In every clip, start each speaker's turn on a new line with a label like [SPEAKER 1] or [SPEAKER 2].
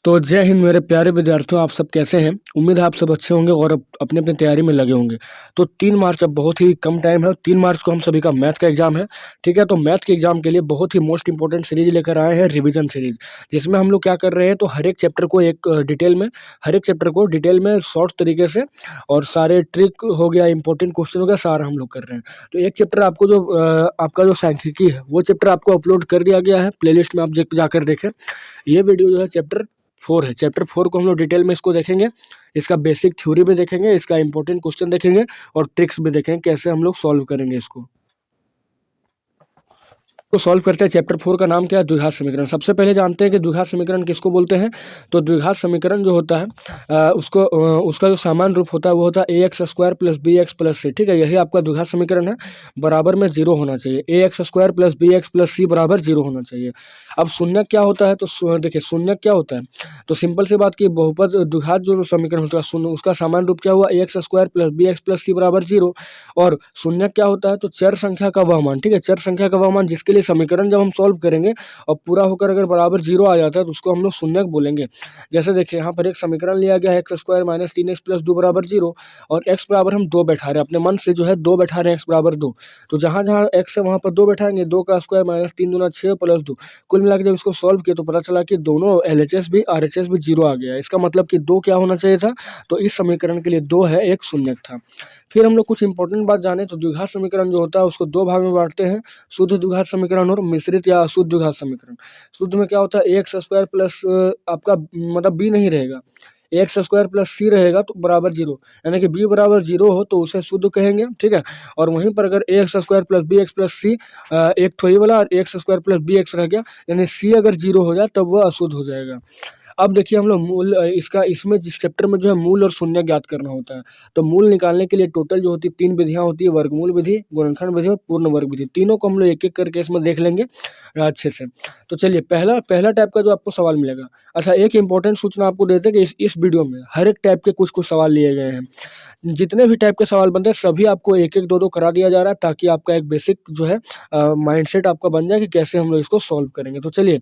[SPEAKER 1] तो जय हिंद मेरे प्यारे विद्यार्थियों, आप सब कैसे हैं? उम्मीद है आप सब अच्छे होंगे और अपनी अपनी तैयारी में लगे होंगे। तो 3 मार्च अब बहुत ही कम टाइम है और 3 मार्च को हम सभी का मैथ का एग्जाम है। ठीक है, तो मैथ के एग्जाम के लिए बहुत ही मोस्ट इंपॉर्टेंट सीरीज लेकर आए हैं, रिवीजन सीरीज। जिसमें हम लोग क्या कर रहे हैं, तो हर एक चैप्टर को डिटेल में शॉर्ट तरीके से और सारे ट्रिक हो गया, इंपॉर्टेंट क्वेश्चन हो गया, सारा हम लोग कर रहे हैं। तो एक चैप्टर आपको आपका जो सांख्यिकी है वो चैप्टर आपको अपलोड कर दिया गया है प्लेलिस्ट में, आप जाकर देखें। ये वीडियो जो है चैप्टर 4 है। चैप्टर 4 को हम लोग डिटेल में इसको देखेंगे, इसका बेसिक थ्योरी भी देखेंगे, इसका इंपॉर्टेंट क्वेश्चन देखेंगे और ट्रिक्स भी देखेंगे कैसे हम लोग सॉल्व करेंगे इसको। तो सॉल्व करते हैं। चैप्टर 4 का नाम क्या है? द्विघात समीकरण। सबसे पहले जानते हैं कि द्विघात समीकरण किसको बोलते हैं। तो द्विघात समीकरण जो होता है उसका जो सामान्य रूप होता है वो होता है ax square plus b x plus c. ठीक है, यही आपका द्विघात समीकरण है। बराबर में 0 होना चाहिए। ax square plus b x plus c बराबर 0 होना चाहिए। अब शून्य क्या होता है? तो देखिए शून्य क्या होता है, तो सिंपल सी बात की बहुपद द्विघात जो समीकरण होता है शून्य, उसका सामान्य रूप क्या हुआ? ax square plus b x plus c बराबर 0। और शून्य क्या होता है? तो चर संख्या का वह मान। ठीक है, चर संख्या का वह मान जिसके लिए समीकरण जब हम सॉल्व करेंगे और पूरा होकर अगर बराबर 0 आ जाता है तो उसको हम लोग शून्यक बोलेंगे। जैसे देखिए यहाँ पर एक समीकरण लिया गया है x square minus 3x plus 2 बराबर 0 और x बराबर हम 2 बैठा रहे हैं, अपने मन से जो है 2 बैठा रहे हैं, x बराबर 2। तो जहाँ जहाँ x है वहाँ पर 2 बैठाएंगे, 2 का स्क्वायर माइनस 3 दूना 6 प्लस 2। कुल मिला के जब इसको सॉल्व किया तो पता चला कि दोनों LHS भी RHS भी 0 आ गया। इसका मतलब कि 2 क्या होना चाहिए था? तो इस समीकरण के लिए 2 है, एक शून्यक था। फिर हम लोग कुछ इंपॉर्टेंट बात जाने तो द्विघात समीकरण जो होता है उसको 2 भाग में बांटते हैं, शुद्ध द्विघात समीकरण और मिश्रित या अशुद्ध द्विघात समीकरण। शुद्ध में क्या होता है? एक्स स्क्वायर प्लस आपका मतलब बी नहीं रहेगा, एक्स स्क्वायर प्लस सी रहेगा तो बराबर 0, यानी कि बी बराबर 0 हो तो उसे शुद्ध कहेंगे। ठीक है, और वहीं पर अगर x square plus b x plus c एक थोड़ी वाला और x square plus b x रह गया, यानी सी अगर 0 हो जाए तब वह अशुद्ध हो जाएगा। अब देखिए हम लोग मूल इसमें जिस चैप्टर में जो है मूल और शून्य ज्ञात करना होता है। तो मूल निकालने के लिए टोटल जो होती है 3 विधियां होती है, वर्गमूल विधि, गुणनखंड विधि और पूर्ण वर्ग विधि। तीनों को हम लोग एक एक करके इसमें देख लेंगे अच्छे से। तो चलिए पहला टाइप का जो आपको सवाल मिलेगा। अच्छा, एक इंपॉर्टेंट सूचना आपको देते हैं कि इस वीडियो में हर एक टाइप के कुछ कुछ सवाल लिए गए हैं। जितने भी टाइप के सवाल बनते हैं सभी आपको एक एक दो दो करा दिया जा रहा है, ताकि आपका एक बेसिक जो है माइंडसेट आपका बन जाए कि कैसे हम लोग इसको सॉल्व करेंगे। तो चलिए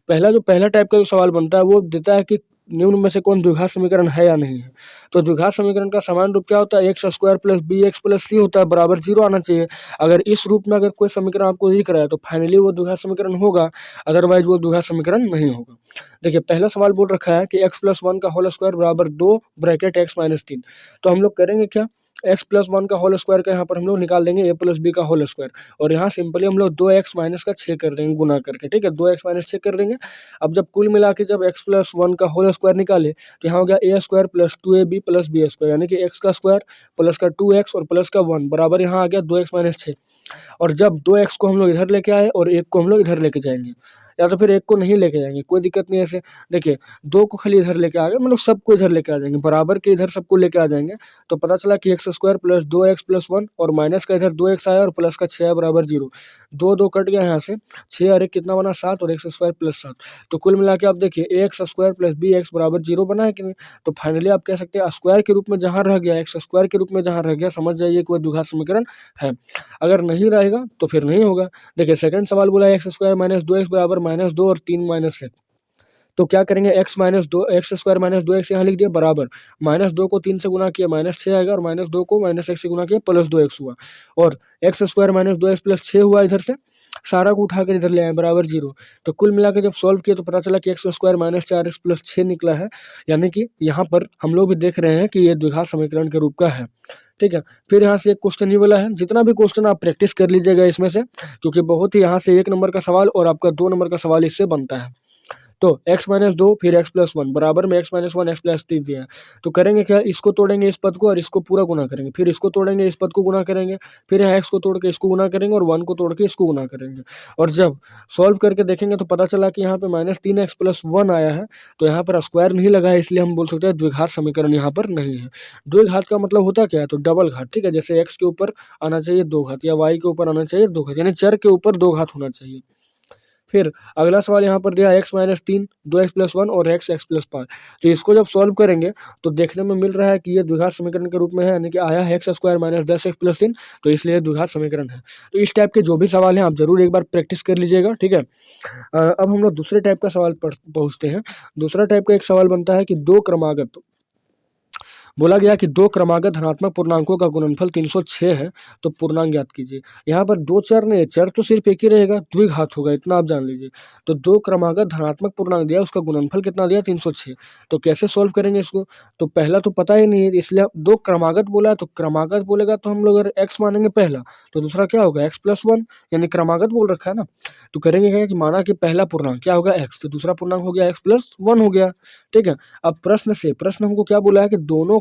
[SPEAKER 1] पहला टाइप का जो सवाल बनता है वो देता है कि निम्न में से कौन द्विघात समीकरण है या नहीं है। तो द्विघात समीकरण का समान रूप क्या होता है? X square plus b x plus c होता है, बराबर 0 आना चाहिए। अगर इस रूप में अगर कोई समीकरण आपको दिख रहा है तो फाइनली वो द्विघात समीकरण होगा, अदरवाइज वो द्विघात समीकरण नहीं होगा। देखिए पहला सवाल बोल रखा है कि एक्स प्लस 1 का होल स्क्वायर बराबर 2 ब्रैकेट एक्स माइनस 3। तो हम लोग करेंगे क्या? एक्स प्लस 1 का होल स्क्वायर का यहाँ पर हम लोग निकाल देंगे ए प्लस बी का होल स्क्वायर, और यहाँ सिंपली हम लोग 2x माइनस का 6 कर देंगे गुना करके। ठीक है, 2x माइनस 6 कर देंगे। अब जब कुल मिला के जब x प्लस 1 का होल स्क्वायर निकाले तो यहाँ हो गया a square plus 2ab plus b square, यानी कि x का स्क्वायर प्लस का 2x और प्लस का 1 बराबर यहाँ आ गया 2x माइनस 6। और जब 2x को हम लोग इधर लेके आए और 1 को हम लोग इधर लेके जाएंगे, या तो फिर 1 को नहीं लेके जाएंगे, कोई दिक्कत नहीं है। ऐसे देखिए 2 को खाली इधर लेके आ गए, मतलब सबको इधर लेके आ जाएंगे, बराबर के इधर सबको लेके आ जाएंगे। तो पता चला कि x square plus 2x plus 1 और माइनस का इधर 2x आया और प्लस का 6 बराबर 0। 2 कट गया यहाँ से, 6 और 1 कितना बना? 7 और एक्स स्क्वायर प्लस 7। तो कुल मिला के आप देखिए x square plus b x बराबर 0 बना है कि नहीं। तो फाइनली आप कह सकते हैं स्क्वायर के रूप में जहाँ रह गया, एक्स स्क्वायर के रूप में जहाँ रह गया, समझ जाइए कि वह द्विघात समीकरण है। अगर नहीं रहेगा तो फिर नहीं होगा। देखिए सेकंड सवाल बोला एक्स स्क्वायर माइनस 2x बराबर माइनस 2 और 3 माइनस 1। तो क्या करेंगे? X minus 2 x square minus 2x यहाँ लिख दिया बराबर माइनस 2 को 3 से गुना किया माइनस 6 आएगा, और माइनस 2 को माइनस 1 से गुना किया प्लस 2x हुआ, और x square minus 2x plus 6 हुआ। इधर से सारा को उठा कर इधर ले आए बराबर 0। तो कुल मिला के जब सॉल्व किया तो पता चला कि x square minus 4x plus 6 निकला है, यानी कि यहाँ पर हम लोग भी देख रहे हैं कि ये द्विघात समीकरण के रूप का है। ठीक है, फिर यहाँ से एक क्वेश्चन ही वाला है। जितना भी क्वेश्चन आप प्रैक्टिस कर लीजिएगा इसमें से, क्योंकि बहुत ही यहाँ से 1 नंबर का सवाल और आपका 2 नंबर का सवाल इससे बनता है। तो x माइनस 2 फिर x प्लस 1 बराबर में x माइनस 1 x प्लस 3 दिया है। तो करेंगे क्या? इसको तोड़ेंगे इस पद को और इसको पूरा गुना करेंगे, फिर इसको तोड़ेंगे इस पद को गुना करेंगे, फिर यहाँ x को तोड़ के इसको गुना करेंगे और 1 को तोड़ के इसको गुना करेंगे। और जब सॉल्व करके देखेंगे तो पता चला कि यहाँ पे माइनस 3x प्लस 1 आया है। तो यहाँ पर स्क्वायर नहीं लगा है, इसलिए हम बोल सकते हैं द्विघात समीकरण यहाँ पर नहीं है। द्विघात का मतलब होता क्या है? तो डबल घात। ठीक है, जैसे x के ऊपर आना चाहिए 2 घात या y के ऊपर आना चाहिए 2 घात, यानी चर के ऊपर 2 घात होना चाहिए। फिर अगला सवाल यहाँ पर दिया x माइनस 3, 2x+1 और x+5। तो इसको जब सॉल्व करेंगे तो देखने में मिल रहा है कि ये द्विघात समीकरण के रूप में है, यानी कि आया है x² माइनस 10x+3, तो इसलिए द्विघात समीकरण है। तो इस टाइप के जो भी सवाल हैं आप जरूर एक बार प्रैक्टिस कर लीजिएगा, ठीक है। अब हम लोग दूसरे टाइप का सवाल पहुँचते हैं। दूसरा टाइप का एक सवाल बनता है कि दो क्रमागत, बोला गया कि दो क्रमागत धनात्मक पूर्णांकों का गुणनफल 306 है, तो पूर्णांक ज्ञात कीजिए। यहाँ पर दो चर नहीं, चर तो सिर्फ एक ही रहेगा, द्विघात होगा, इतना आप जान लीजिए। तो दो क्रमागत धनात्मक पूर्णांक दिया, उसका गुणनफल कितना दिया, 306। तो कैसे सोल्व करेंगे इसको, तो पहला तो पता ही नहीं है, इसलिए दो क्रमागत बोला है, तो क्रमागत बोलेगा तो हम लोग अगर x मानेंगे पहला, तो दूसरा क्या होगा, x+1, यानी क्रमागत बोल रखा है ना। तो करेंगे क्या कि माना कि पहला पूर्णांक क्या होगा, x, तो दूसरा पूर्णांक हो गया x+1 हो गया, ठीक है। अब प्रश्न हमको क्या बोला है कि दोनों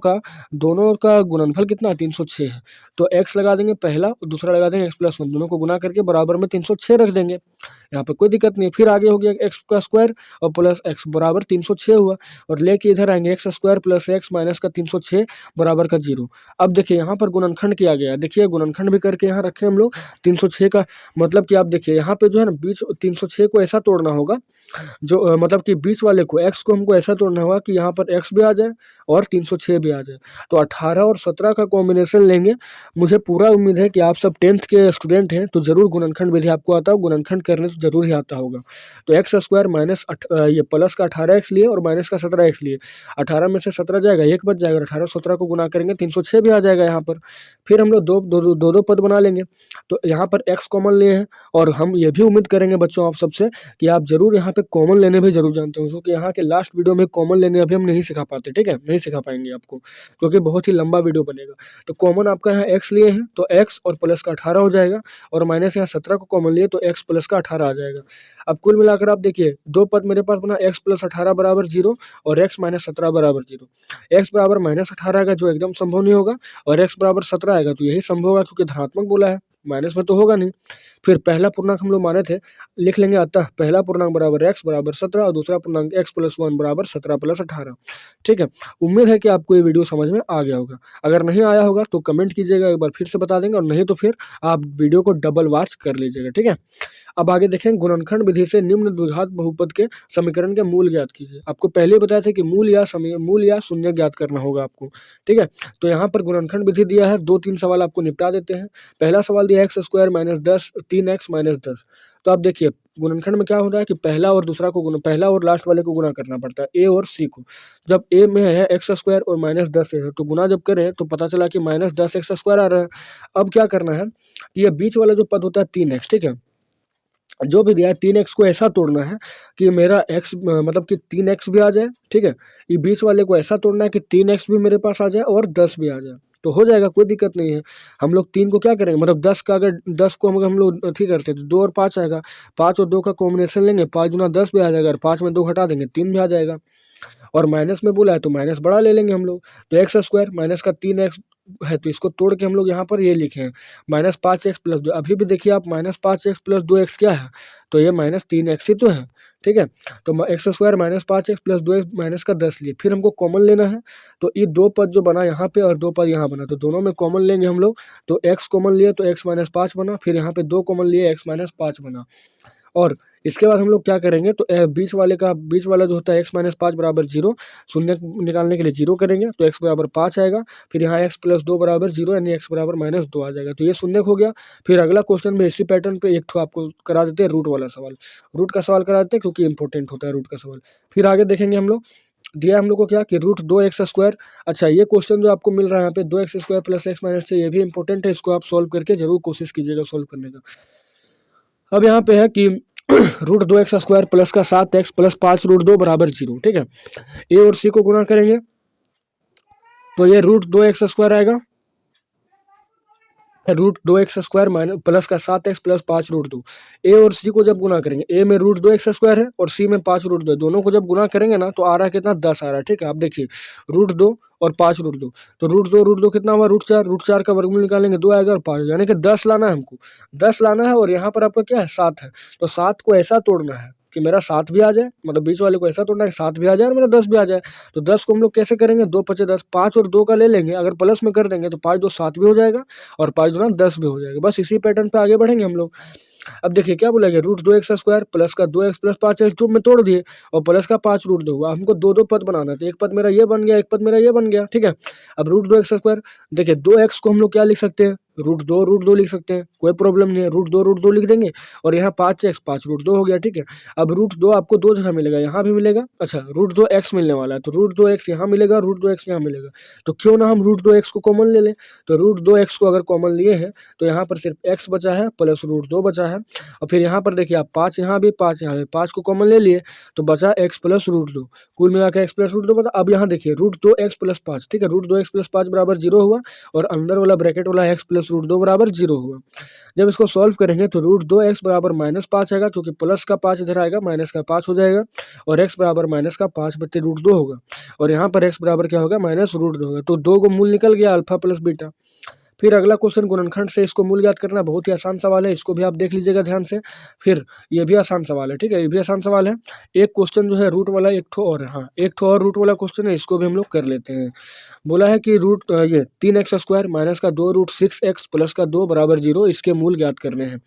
[SPEAKER 1] का गुणनफल कितना है, 306 है। तो x लगा देंगे पहला और दूसरा लगा देंगे x+1, दोनों को गुना करके बराबर में 306 रख देंगे, यहाँ पे कोई दिक्कत नहीं है। फिर आगे हो गया x का स्क्वायर और प्लस x बराबर 306 हुआ, और लेके इधर आएंगे x² प्लस x माइनस का 306 बराबर का 0। अब देखिए यहाँ पर गुणनखंड किया गया, देखिए गुणनखंड भी करके यहाँ रखे हम लोग 306 का, मतलब कि आप देखिए यहाँ पे जो है ना बीच 306 को ऐसा तोड़ना होगा, जो मतलब कि बीच वाले को x को हमको ऐसा तोड़ना होगा कि यहाँ पर x भी आ जाए और 306 भी आ जाए। तो 18 और 17 का कॉम्बिनेशन लेंगे। मुझे पूरा उम्मीद है कि आप सब 10th के स्टूडेंट हैं, तो जरूर गुणनखंड विधि आपको आता हो, गुणनखंड करने तो जरूर ही आता होगा। तो x² माइनस ये प्लस का 18x लिए और माइनस का 17x लिए, 18 में से 17 जाएगा, एक बच जाएगा, 18 17 को गुना करेंगे 306 भी आ जाएगा यहाँ पर। फिर हम लोग दो पद बना लेंगे। तो यहाँ पर x कॉमन लिए हैं, और हम ये भी उम्मीद करेंगे बच्चों आप सबसे कि आप जरूर यहाँ पे कॉमन लेने भी जरूर जानते हो, क्योंकि यहाँ के लास्ट वीडियो में कॉमन लेने अभी हम नहीं सिखा पाते, ठीक है, नहीं सिखा पाएंगे आपको, क्योंकि बहुत ही लंबा वीडियो बनेगा। तो कॉमन आपका यहाँ x लिए हैं, तो x और प्लस का 18 हो जाएगा, और माइनस यहाँ 17 को कॉमन लिए तो x प्लस का 18 आ जाएगा। अब कुल मिलाकर आप देखिए दो पद मेरे पास बना, x प्लस 18 बराबर 0 और x माइनस 17 बराबर 0। x बराबर माइनस 18 आएगा जो एकदम संभव नहीं होगा, और x बराबर 17 आएगा तो यही संभव होगा, क्योंकि धनात्मक बोला है, माइनस में तो होगा नहीं। फिर पहला पूर्णांक हम लोग माने थे, लिख लेंगे, अतः पहला पूर्णांक बराबर x बराबर 17 और दूसरा पूर्णांक x+1 बराबर 17 + 18, ठीक है। उम्मीद है कि आपको ये वीडियो समझ में आ गया होगा। अगर नहीं आया होगा तो कमेंट कीजिएगा, एक बार फिर से बता देंगे, और नहीं तो फिर आप वीडियो को डबल वॉच कर लीजिएगा, ठीक है। अब आगे देखें, गुणनखंड विधि से निम्न द्विघात बहुपद के समीकरण के मूल ज्ञात कीजिए। आपको पहले बताया था कि मूल या शून्य ज्ञात करना होगा आपको, ठीक है। तो यहाँ पर गुणनखंड विधि दिया है, 2-3 सवाल आपको निपटा देते हैं। पहला सवाल दिया x² माइनस 10 3x माइनस 10। तो आप देखिए गुणनखंड में क्या हो रहा है कि पहला और लास्ट वाले को गुना करना पड़ता है, a और c को। जब a में है x² और माइनस 10 है, तो गुना जब करें तो पता चला कि माइनस 10x² आ रहा है। अब क्या करना है कि ये बीच वाला जो पद होता है 3x, ठीक है, जो भी दिया है 3x को ऐसा तोड़ना है कि मेरा x मतलब कि 3x भी आ जाए, ठीक है। ये बीच वाले को ऐसा तोड़ना है कि 3x भी मेरे पास आ जाए और 10 भी आ जाए, तो हो जाएगा, कोई दिक्कत नहीं है। हम लोग 3 को क्या करेंगे, मतलब 10 का, अगर 10 को हम लोग ठीक करते हैं तो 2 और 5 आएगा, 5 और 2 का कॉम्बिनेशन लेंगे, 5 गुना 10 भी आ जाएगा, और 5 में 2 हटा देंगे 3 भी आ जाएगा। और माइनस में बोला है तो माइनस बड़ा ले लेंगे हम लोग, तो x² माइनस का 3x है, तो इसको तोड़ के हम लोग यहाँ पर ये लिखे हैं -5x + 2। अभी भी देखिए आप -5x + 2x क्या है, तो ये -3x ही तो है, ठीक है। तो x² -5x + 2x माइनस का 10 लिए, फिर हमको कॉमन लेना है। तो ये दो पद जो बना यहाँ पे और दो पद यहाँ बना, तो दोनों में कॉमन लेंगे हम लोग, तो x कॉमन लिए तो x -5 बना, फिर यहाँ पे 2 कॉमन लिए x -5 बना। और इसके बाद हम लोग क्या करेंगे, तो बीच वाला जो होता है x -5 बराबर 0, शून्य निकालने के लिए 0 करेंगे तो x बराबर 5 आएगा, फिर यहाँ x + 2 बराबर 0, यानी x बराबर -2 आ जाएगा, तो ये शून्य हो गया। फिर अगला क्वेश्चन में इसी पैटर्न पे एक आपको करा देते हैं रूट वाला सवाल, रूट का सवाल करा देते हैं क्योंकि इंपॉर्टेंट होता है रूट का सवाल। फिर आगे देखेंगे हम लोग, दिया हम लोग को क्या कि √2x²। अच्छा, ये क्वेश्चन जो आपको मिल रहा है यहाँ पे 2x² + x - 6, ये भी इंपॉर्टेंट है, इसको आप सॉल्व करके जरूर कोशिश कीजिएगा सॉल्व करने का। अब यहाँ पे है कि √2x² प्लस का 7x प्लस 5 √2 बराबर 0, ठीक है। ए और सी को गुना करेंगे तो ये √2x² आएगा, √2x² माइनस प्लस का 7x प्लस 5 √2। ए और सी को जब गुना करेंगे, ए में √2x² है और सी में 5 √2, दोनों को जब गुना करेंगे ना तो आ रहा है कितना, 10 आ रहा है, ठीक है। आप देखिए √2 और 5 √2, तो √2 कितना हुआ, √4 का वर्गमूल निकालेंगे 2 आएगा और 5, यानी कि 10 लाना है हमको, 10 लाना है। और यहाँ पर आपका क्या है, 7 है, तो 7 को ऐसा तोड़ना है कि मेरा 7 भी आ जाए, मतलब बीच वाले को ऐसा तोड़ना है कि 7 भी आ जाए और मेरा 10 भी आ जाए। तो 10 को हम लोग कैसे करेंगे, 2 × 5 = 10, 5 और 2 का ले लेंगे, अगर प्लस में कर देंगे तो 5 × 2 = 7 भी हो जाएगा और 5 × 2 = 10 भी हो जाएगा। बस इसी पैटर्न पे आगे बढ़ेंगे हम लोग। अब देखिए क्या बोला गया, रूट 2x² प्लस का 2x प्लस 5x में तोड़ दिए और प्लस का 5 रूट 2 हुआ। हमको दो दो पद बनाना था, एक पद मेरा ये बन गया, एक पद मेरा ये बन गया, ठीक है। अब रूट 2x², देखिए 2x को हम लोग क्या लिख सकते हैं, रूट दो लिख सकते हैं, कोई प्रॉब्लम नहीं है, रूट दो लिख देंगे और यहाँ 5x 5 रूट 2 हो गया, ठीक है। अब रूट 2 आपको दो जगह मिलेगा, यहाँ भी मिलेगा, अच्छा रूट 2x मिलने वाला है तो रूट 2x यहाँ मिलेगा, रूट 2x यहाँ मिलेगा, तो क्यों ना हम रूट 2x को कॉमन ले लें। तो रूट 2x को अगर कॉमन लिए हैं तो यहाँ पर सिर्फ x बचा है प्लस रूट 2 बचा है, और फिर यहाँ पर देखिए आप 5 यहाँ भी 5 यहाँ भी, 5 को कॉमन ले लिए तो बचा x प्लस रूट 2, कुल मिला के x प्लस रूट 2 बता। अब यहाँ देखिए रूट 2x प्लस 5, ठीक है, रूट 2x प्लस 5 बराबर 0 हुआ और अंदर वाला ब्रैकेट वाला x प्लस रूट 2 बराबर 0 हुआ। जब इसको सॉल्व करेंगे तो रूट 2x बराबर -5 आएगा, क्योंकि प्लस का 5 इधर आएगा, माइनस का 5 हो जाएगा, और x बराबर माइनस का 5 बटे रूट 2 होगा, और यहाँ पर x बराबर क्या होगा, माइनस रूट 2 होगा। तो 2 को मूल निकल गया, अल्फा प्लस बीटा। फिर अगला क्वेश्चन गुणनखंड से इसको मूल ज्ञात करना, बहुत ही आसान सवाल है, इसको भी आप देख लीजिएगा ध्यान से। फिर ये भी आसान सवाल है, ठीक है, ये भी आसान सवाल है। एक क्वेश्चन जो है रूट वाला एक ठो और है, हाँ एक ठो और रूट वाला क्वेश्चन है, इसको भी हम लोग कर लेते हैं। बोला है कि रूट ये 3x² माइनस का 2 रूट 6x प्लस का 2 बराबर 0, इसके मूल ज्ञात करने हैं।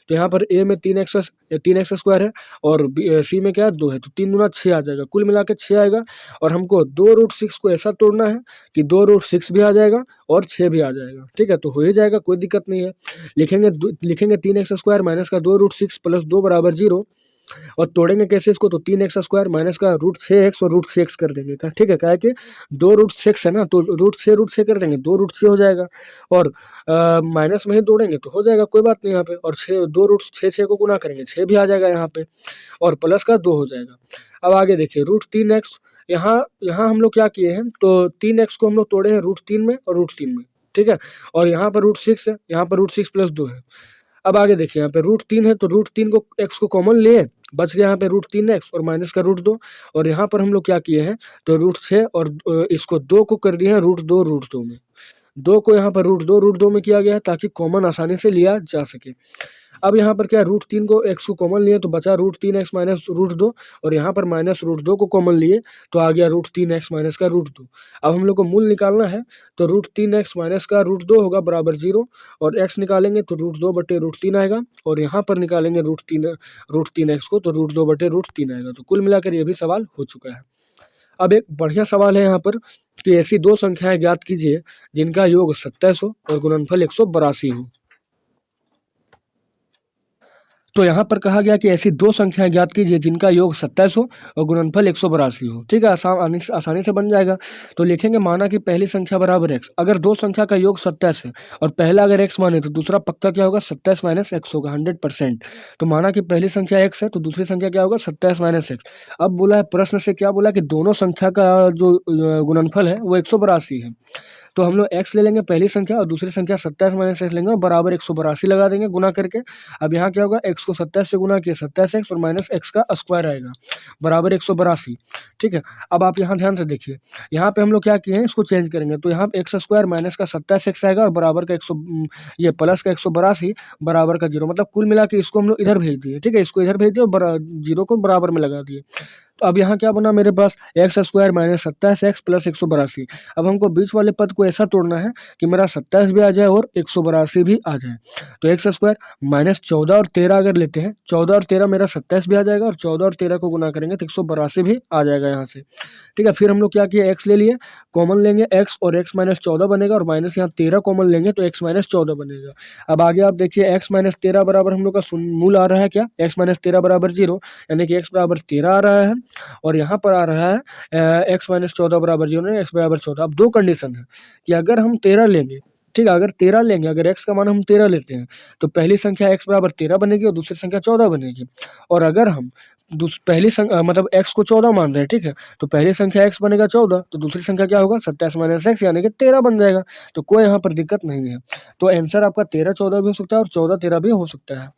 [SPEAKER 1] तो यहाँ पर ए में 3x² है और सी में क्या है 2 है, तो 3 दूना 6 आ जाएगा, कुल मिला के 6 आएगा। और हमको 2 रूट 6 को ऐसा तोड़ना है कि 2 रूट 6 भी आ जाएगा और 6 भी आ जाएगा, ठीक है, तो हो ही जाएगा, कोई दिक्कत नहीं है। लिखेंगे 3x² माइनस का 2 रूट 6 प्लस 2 बराबर 0, और तोड़ेंगे कैसे इसको, तो 3x² माइनस का रूट 6x और रूट 6x कर देंगे, ठीक है, क्या है कि 2 रूट 6 है ना, तो रूट 6 कर देंगे, 2 रूट 6 हो जाएगा, और माइनस में ही तोड़ेंगे तो हो जाएगा, कोई बात नहीं यहाँ पे, और 2 रूट 6 को गुना करेंगे 6 भी आ जाएगा यहाँ पे, और प्लस का 2 हो जाएगा। अब आगे देखिए रूट 3x, यहाँ हम लोग क्या किए हैं, तो 3x को हम लोग तोड़े हैं रूट 3 में और रूट 3 में, ठीक है, और यहाँ पर रूट 6 है, यहाँ पर रूट 6 प्लस 2 है। अब आगे देखिए यहाँ पे रूट 3 है, तो रूट 3 को x को कॉमन लिए, बच गया यहाँ पे रूट 3x और माइनस का रूट 2, और यहाँ पर हम लोग क्या किए हैं, तो रूट 6 और इसको 2 को कर दिए हैं रूट 2 में, 2 को यहाँ पर रूट 2 में किया गया है ताकि कॉमन आसानी से लिया जा सके। अब यहाँ पर क्या है, रूट 3 को x को कॉमन लिए तो बचा रूट 3x माइनस रूट 2, और यहाँ पर माइनस रूट 2 को कॉमन लिए तो आ गया रूट 3x माइनस का रूट 2। अब हम लोग को मूल निकालना है, तो रूट 3x माइनस का रूट 2 होगा बराबर 0, और x निकालेंगे तो रूट 2 बटे रूट 3 आएगा, और यहाँ पर निकालेंगे रूट 3x को तो रूट 2 बटे रूट 3 आएगा। तो कुल मिलाकर ये भी सवाल हो चुका है। अब एक बढ़िया सवाल है यहाँ पर कि ऐसी दो संख्याएं ज्ञात कीजिए जिनका योग 27 हो और गुणनफल 182 हो। तो यहाँ पर कहा गया कि ऐसी दो संख्याएं ज्ञात कीजिए जिनका योग 27 हो और गुणनफल 182 हो, ठीक है, आसानी से बन जाएगा। तो लिखेंगे माना कि पहली संख्या बराबर x, अगर दो संख्या का योग 27 है और पहला अगर x माने तो दूसरा पक्का क्या होगा, 27 माइनस x होगा 100%। तो माना कि पहली संख्या x है तो दूसरी संख्या क्या होगा, 27 माइनस x। अब बोला है प्रश्न से क्या बोला कि दोनों संख्या का जो गुणनफल है वो 182 है, तो हम लोग x ले लेंगे पहली संख्या और दूसरी संख्या 27 माइनस x लेंगे और बराबर 182 लगा देंगे गुना करके। अब यहाँ क्या होगा, x को 27 से गुना किया 27x और माइनस x का स्क्वायर आएगा बराबर 182, ठीक है। अब आप यहाँ ध्यान से देखिए, यहाँ पे हम लोग क्या किए हैं, इसको चेंज करेंगे तो यहाँ पे x² माइनस का 27x आएगा और बराबर का ये प्लस का 182 बराबर का 0, मतलब कुल मिला के इसको हम लोग इधर भेज दिए, ठीक है, इसको इधर भेज दिए और 0 को बराबर में लगा दिए। तो अब यहाँ क्या बना मेरे पास, x² माइनस 27x प्लस 182। अब हमको बीच वाले पद को ऐसा तोड़ना है कि मेरा 27 भी आ जाए और 182 भी आ जाए। तो x² माइनस 14 और 13 अगर लेते हैं, 14 और 13 मेरा 27 भी आ जाएगा और 14 और 13 को गुना करेंगे तो 182 भी आ जाएगा यहाँ से, ठीक है। फिर हम लोग क्या किए, x ले लिए, कॉमन लेंगे x और x माइनस 14 बनेगा और माइनस यहाँ 13 कॉमन लेंगे तो x माइनस 14 बनेगा। अब आगे आप देखिए x माइनस 13 बराबर हम लोग का मूल आ रहा है क्या, x माइनस 13 बराबर 0, यानी कि x बराबर 13 आ रहा है, और यहाँ पर आ रहा है x माइनस 14 बराबर 0, x बराबर 14। अब दो कंडीशन है कि अगर हम 13 लेंगे, ठीक है, अगर 13 लेंगे, अगर x का मान हम 13 लेते हैं तो पहली संख्या x बराबर 13 बनेगी और दूसरी संख्या 14 बनेगी। और अगर हम पहली संख्या मतलब x को 14 मान रहे हैं, ठीक है, तो पहली संख्या x बनेगा 14 तो दूसरी संख्या क्या होगा, 27 माइनस x यानी कि 13 बन जाएगा। तो कोई यहाँ पर दिक्कत नहीं है, तो आंसर आपका 13-14 भी हो सकता है और 14-13 भी हो सकता है।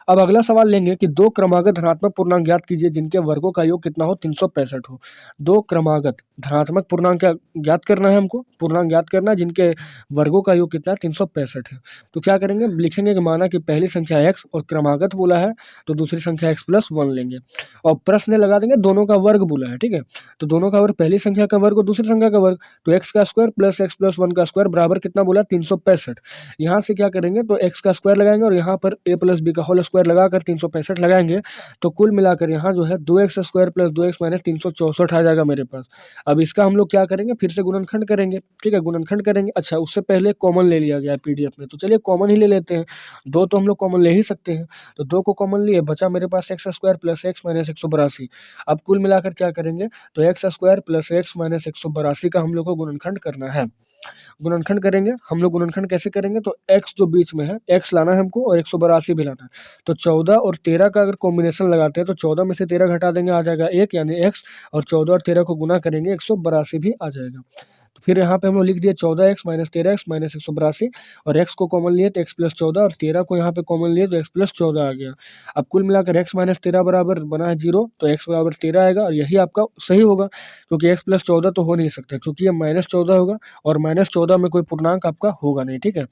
[SPEAKER 1] अब अगला सवाल लेंगे कि दो क्रमागत धनात्मक पूर्णांक ज्ञात कीजिए जिनके वर्गों का योग कितना हो, 365 हो। दो क्रमागत धनात्मक पूर्णांक ज्ञात करना है हमको, पूर्णांक ज्ञात करना है जिनके वर्गों का योग कितना है, 365 है। तो क्या करेंगे, लिखेंगे कि माना कि पहली संख्या x और क्रमागत बोला है तो दूसरी संख्या x प्लस 1 लेंगे और प्रश्न लगा देंगे, दोनों का वर्ग बोला है, ठीक है, तो दोनों का वर्ग, पहली संख्या का वर्ग और दूसरी संख्या का वर्ग, तो x का स्क्वायर प्लस x प्लस 1 का स्क्वायर बराबर कितना बोला, 365। यहाँ से क्या करेंगे, तो x का स्क्वायर लगाएंगे और यहाँ पर a प्लस b का होल स्क्वायर लगाकर 365 लगाएंगे तो कुल मिलाकर यहाँ जो है 2x² प्लस 2x माइनस 364 आ जाएगा मेरे पास। अब इसका हम लोग क्या करेंगे, फिर से गुणनखंड करेंगे, ठीक है, गुणनखंड करेंगे। अच्छा, उससे पहले कॉमन ले लिया गया है पीडीएफ में, तो चलिए कॉमन ही ले लेते हैं। 2 तो हम लोग कॉमन ले ही सकते हैं, तो 2 को कॉमन लिए, बचा मेरे पास x² प्लस x माइनस 182। अब कुल मिलाकर क्या करेंगे, तो x² प्लस x माइनस 182 का हम लोग को गुणनखंड करना है। गुणनखंड करेंगे हम लोग, गुणनखंड कैसे करेंगे, तो x जो बीच में है x लाना है हमको और 182 भी लाना है। तो 14 और 13 का अगर कॉम्बिनेशन लगाते हैं तो 14 में से 13 घटा देंगे, आ जाएगा 1 यानी x, और 14 और 13 को गुना करेंगे 182 भी आ जाएगा। तो फिर यहाँ पे हम लोग लिख दिए 14x माइनस 13x माइनस 182, और x को कॉमन लिए तो x प्लस 14, और 13 को यहाँ पे कॉमन लिए तो x प्लस 14 आ गया। अब कुल मिलाकर x माइनस 13 बराबर बना है 0, तो x बराबर 13 आएगा, और यही आपका सही होगा, क्योंकि x प्लस 14 तो हो नहीं सकता, क्योंकि ये माइनस 14 होगा, और माइनस 14 में कोई पूर्णांक आपका होगा नहीं, ठीक है,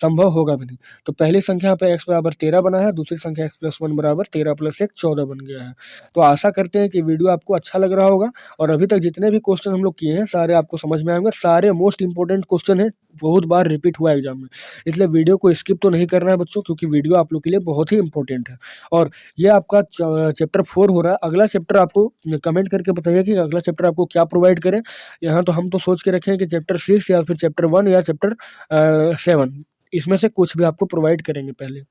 [SPEAKER 1] संभव होगा भी नहीं। तो पहली संख्या पे x बराबर 13 बना है, दूसरी संख्या x प्लस 1 बराबर 13 प्लस 1 14 बन गया है। तो आशा करते हैं कि वीडियो आपको अच्छा लग रहा होगा, और अभी तक जितने भी क्वेश्चन हम लोग किए हैं सारे आपको समझ में आएंगे। सारे मोस्ट इंपॉर्टेंट क्वेश्चन है, बहुत बार रिपीट हुआ एग्जाम में, इसलिए वीडियो को स्किप तो नहीं करना है बच्चों, क्योंकि वीडियो आप लोग के लिए बहुत ही इंपॉर्टेंट है। और ये आपका चैप्टर 4 हो रहा है। अगला चैप्टर आपको कमेंट करके बताइए कि अगला चैप्टर आपको क्या प्रोवाइड करें। यहाँ तो हम तो सोच के रखे हैं कि चैप्टर 6 या फिर चैप्टर 1 या चैप्टर 7, इसमें से कुछ भी आपको प्रोवाइड करेंगे पहले।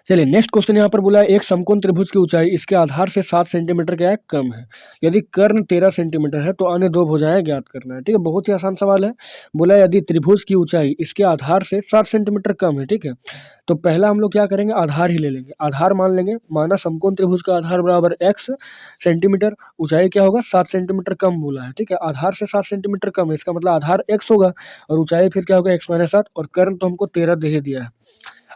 [SPEAKER 1] चलिए नेक्स्ट क्वेश्चन यहाँ पर बोला है, एक समकोण त्रिभुज की ऊंचाई इसके आधार से 7 सेंटीमीटर क्या है, कम है। यदि कर्ण 13 सेंटीमीटर है तो अन्य दो भुजाएं ज्ञात करना है। ठीक है, बहुत ही आसान सवाल है। बोला यदि त्रिभुज की ऊंचाई इसके आधार से 7 सेंटीमीटर कम है, ठीक है, तो पहला हम लोग क्या करेंगे, आधार ही ले लेंगे, आधार मान लेंगे। माना समकोण त्रिभुज का आधार बराबर x सेंटीमीटर, ऊंचाई क्या होगा 7 सेंटीमीटर कम बोला है, ठीक है, आधार से 7 सेंटीमीटर कम है, इसका मतलब आधार x होगा और ऊंचाई फिर क्या होगा x माइनस 7, और कर्ण तो हमको 13 दे ही दिया है।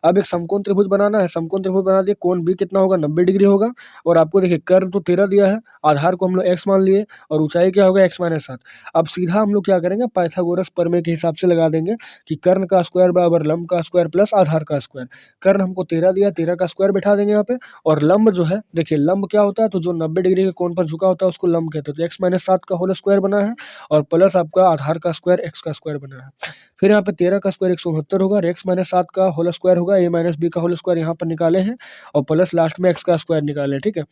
[SPEAKER 1] अब एक समकोण त्रिभुज बनाना है, समकोण त्रिभुज बना दिए, कोण बी कितना होगा 90 डिग्री होगा, और आपको देखिए कर्ण तो 13 दिया है, आधार को हम लोग x मान लिए, और ऊंचाई क्या होगा x माइनस 7। अब सीधा हम लोग क्या करेंगे, पाइथागोरस प्रमेय के हिसाब से लगा देंगे कि कर्ण का स्क्वायर बराबर लंब का स्क्वायर प्लस आधार का स्क्वायर। कर्ण हमको 13 दिया, 13 का स्क्वायर बैठा देंगे यहाँ पे, और लंब जो है देखिए लंब क्या होता है, तो जो 90 डिग्री के कोण पर झुका होता है उसको लंब कहते हैं, तो x माइनस 7 का होल स्क्वायर बना है, और प्लस आपका आधार का स्क्वायर x का स्क्वायर बना है। फिर यहाँ पे 13 का स्क्वायर 169 होगा, और x माइनस 7 का होल स्क्वायर होगा, a माइनस बी का होल स्क्वायर यहाँ पर निकाले हैं, और प्लस लास्ट में x का स्क्वायर निकाले, ठीक है।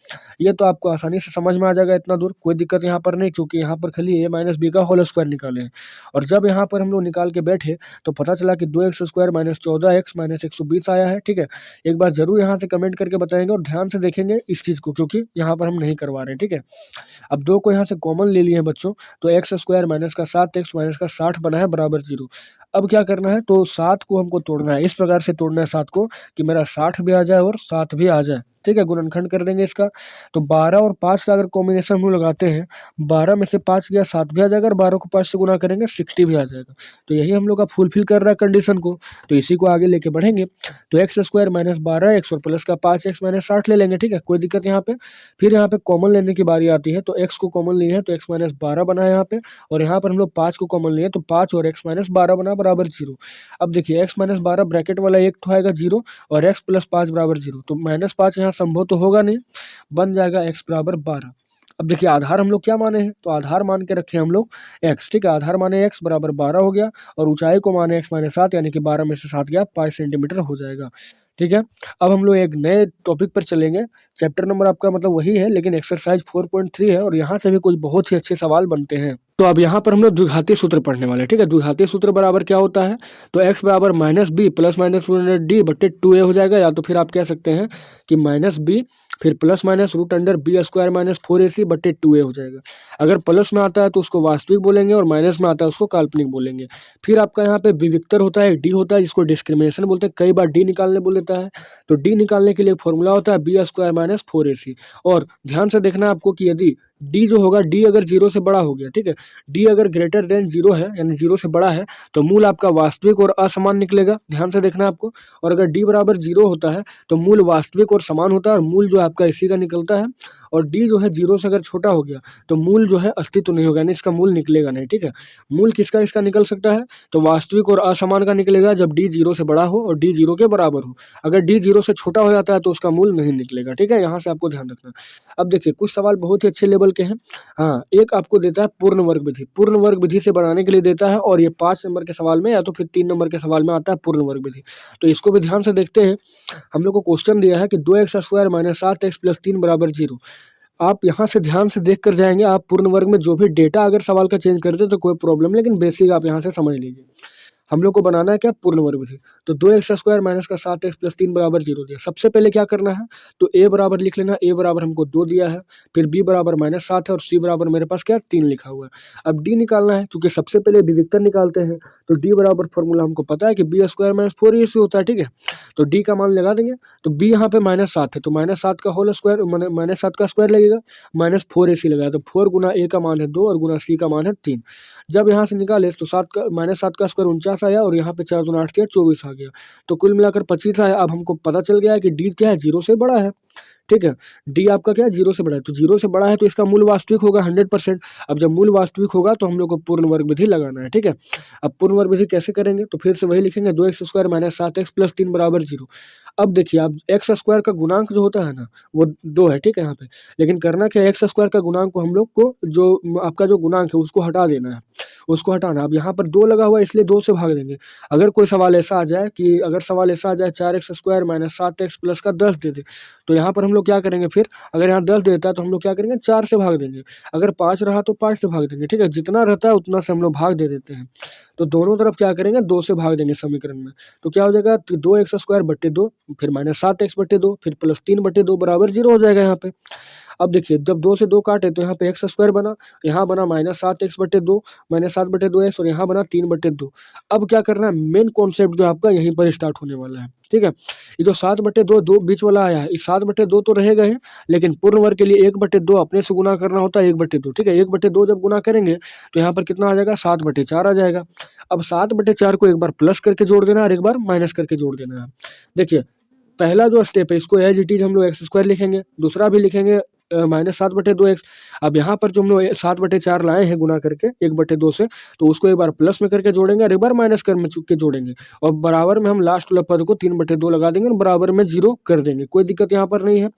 [SPEAKER 1] ये तो आपको आसानी से समझ में आ जाएगा, इतना दूर कोई दिक्कत यहाँ पर नहीं, क्योंकि यहाँ पर खाली a माइनस बी का होल स्क्वायर निकाले हैं। और जब यहाँ पर हम लोग निकाल के बैठे तो पता चला कि 2x square minus 14x minus 120 आया है, ठीक है। एक बार जरूर यहाँ से कमेंट करके बताएंगे और ध्यान से देखेंगे इस चीज़ को, क्योंकि यहाँ पर हम नहीं करवा रहे हैं, ठीक है। अब 2 को यहाँ से कॉमन ले लिए हैं बच्चों, तो x स्क्वायर माइनस का 7x माइनस का 60 बना है बराबर 0। अब क्या करना है, तो 7 को हमको तोड़ना है, इस प्रकार से तोड़ना है 7 को कि मेरा 60 भी आ जाए और 7 भी आ जाए, ठीक है। गुणनखंड कर देंगे इसका, तो 12 और 5 का अगर कॉम्बिनेशन हम लोग लगाते हैं, 12 में से 5 गया 7 भी आ जाएगा, और 12 को 5 से गुना करेंगे 60 भी आ जाएगा। तो यही हम लोग का फुलफिल कर रहा है कंडीशन को, तो इसी को आगे लेके बढ़ेंगे। तो एक्स स्क्वायर माइनस 12x और प्लस का 5x माइनस 60 ले लेंगे, ठीक है, कोई दिक्कत यहाँ पे। फिर यहाँ पे कॉमन लेने की बारी आती है, तो x को कॉमन लिए हैं तो x माइनस 12 बना है यहाँ पे, और यहाँ पर हम लोग 5 को कॉमन लिए तो 5 और x माइनस 12 बना बराबर 0। अब देखिए x माइनस 12 ब्रैकेट वाला एक तो आएगा 0, और x प्लस 5 बराबर 0, तो माइनस 5 यहाँ संभव तो होगा नहीं, बन जाएगा x बराबर 12। अब देखिए आधार हम लोग क्या माने हैं, तो आधार मान के रखे हम लोग x, ठीक है, आधार माने x बराबर 12 हो गया, और ऊंचाई को माने x माइनस 7, यानी कि 12 में से 7 गया 5 सेंटीमीटर हो जाएगा, ठीक है। अब हम लोग एक नए टॉपिक पर चलेंगे। चैप्टर नंबर आपका मतलब वही है, लेकिन एक्सरसाइज 4.3 है, और यहाँ से भी कुछ बहुत ही अच्छे सवाल बनते हैं। तो अब यहाँ पर हम लोग द्विघातीय सूत्र पढ़ने वाले हैं, ठीक है। द्विघातीय सूत्र बराबर क्या होता है, तो x बराबर minus b plus minus d बट्टे 2a हो जाएगा, या तो फिर आप कह सकते हैं कि माइनस बी फिर plus minus root under b square minus 4ac बट्टे 2a हो जाएगा। अगर प्लस में आता है तो उसको वास्तविक बोलेंगे, और माइनस में आता है उसको काल्पनिक बोलेंगे। फिर आपका यहाँ पे विविक्तर होता है, डी होता है जिसको डिस्क्रिमिनेशन बोलते हैं, कई बार डी निकालने बोल देता है, तो डी निकालने के लिए फॉर्मूला होता है बी स्क्वायर माइनस 4ac। और ध्यान से देखना आपको कि यदि डी जो होगा, डी अगर 0 से बड़ा हो गया, ठीक है, डी अगर ग्रेटर देन 0 है यानी 0 से बड़ा है, तो मूल आपका वास्तविक और असमान निकलेगा, ध्यान से देखना आपको। और अगर डी बराबर 0 होता है तो मूल वास्तविक और समान होता है, और मूल जो आपका इसी का निकलता है। और डी जो है 0 से अगर छोटा हो गया तो मूल जो है अस्तित्व नहीं होगा, यानी इसका मूल निकलेगा नहीं, ठीक है। मूल किसका इसका निकल सकता है, तो वास्तविक और असमान का निकलेगा जब डी 0 से बड़ा हो और डी 0 के बराबर हो। अगर डी 0 से छोटा हो जाता है तो उसका मूल नहीं निकलेगा, ठीक है। यहाँ से आपको ध्यान रखना। अब देखिए कुछ सवाल बहुत ही अच्छे लेवल के हैं। हाँ, एक आपको देता है पूर्ण वर्ग विधि, पूर्ण वर्ग विधि से बनाने के लिए देता है, और ये 5 नंबर के सवाल में या तो फिर 3 नंबर के सवाल में आता है पूर्ण वर्ग विधि। तो इसको भी ध्यान से देखते हैं। हम लोग को क्वेश्चन दिया है कि 2x² - 7x + 3 = 0। आप यहाँ से ध्यान से देख कर जाएंगे। आप पूर्ण वर्ग में जो भी डेटा अगर सवाल का चेंज करते तो कोई प्रॉब्लम नहीं, लेकिन बेसिक आप यहाँ से समझ लीजिए। हम लोग को बनाना है क्या, पूर्ण वर्ग विधि। तो 2x² - 7x + 3 = 0 दिया। सबसे पहले क्या करना है, तो a बराबर लिख लेना। a बराबर हमको 2 दिया है, फिर b बराबर -7 है, और c बराबर मेरे पास क्या 3 लिखा हुआ है। अब d निकालना है, क्योंकि सबसे पहले विविक्तर निकालते हैं। तो d बराबर फॉर्मूला हमको पता है कि b² - 4ac होता है, ठीक है। तो d का मान लगा देंगे। तो b यहाँ पे -7 है, तो -7 का होल स्क्वायर -7 का स्क्वायर लगेगा, -4ac लगाया। तो 4 गुना a का मान है 2 और गुना c का मान है 3। जब यहाँ से निकाले तो -7 का स्क्वायर 49 आया, और यहाँ पे 4 दूना 8 किया 24 आ गया। तो कुल मिलाकर 25 आया। अब हमको पता चल गया है कि डी क्या है, 0 से बड़ा है, ठीक है। डी आपका क्या है, 0 से बड़ा है। तो 0 से बड़ा है तो इसका मूल वास्तविक होगा 100%। अब जब मूल वास्तविक होगा तो हम लोग को पूर्ण वर्ग विधि लगाना है, ठीक है। अब पूर्ण वर्ग विधि कैसे करेंगे, तो फिर से वही लिखेंगे, 2x² - 7x + 3 = 0। अब देखिए, आप x² का गुणांक जो होता है ना, वो 2 है, ठीक है यहाँ पे। लेकिन करना क्या है, x² का गुणांक को हम लोग को जो आपका जो गुणांक है उसको हटा देना है, उसको हटाना। अब यहाँ पर 2 लगा हुआ है, इसलिए 2 से भाग देंगे। अगर कोई सवाल ऐसा आ जाए कि 4x² - 7x प्लस का 10 दे दे, तो यहाँ पर हम लोग क्या करेंगे, फिर अगर यहाँ 10 देता है तो हम लोग क्या करेंगे, 4 से भाग देंगे। अगर 5 रहा तो 5 से भाग देंगे, ठीक है। जितना रहता है उतना से हम लोग भाग दे देते हैं। तो दोनों तरफ क्या करेंगे, 2 से भाग देंगे समीकरण में। तो क्या हो जाएगा, 2x² / 2, फिर -7x / 2, फिर +3/2 = 0 हो जाएगा यहाँ पे। अब देखिए, जब 2 से 2 काटे तो यहाँ पे x² बना, यहाँ बना -7x / 2, -7/2x, और यहाँ बना 3/2। अब क्या करना है, मेन कॉन्सेप्ट जो आपका यहीं पर स्टार्ट होने वाला है, ठीक है। ये जो 7/2 दो बीच वाला आया है, इस 7/2 तो रहेगा ही, लेकिन पूर्ण वर्ग के लिए 1/2 अपने से गुना करना होता है 1/2, ठीक है। 1/2 जब गुना करेंगे तो यहाँ पर कितना आ जाएगा, 7/4 आ जाएगा। अब 7/4 को एक बार प्लस करके जोड़ देना और एक बार माइनस करके जोड़ देना है। देखिए, पहला जो स्टेप है इसको एज इट इज हम लोग x² लिखेंगे, दूसरा भी लिखेंगे -7/2x। अब यहाँ पर जो हम लोग 7/4 लाए हैं गुना करके 1/2 से, तो उसको एक बार प्लस में करके जोड़ेंगे और एक बार माइनस कर में के जोड़ेंगे, और बराबर में हम लास्ट वाला पद को 3/2 लगा देंगे और बराबर में 0 कर देंगे। कोई दिक्कत यहाँ पर नहीं है।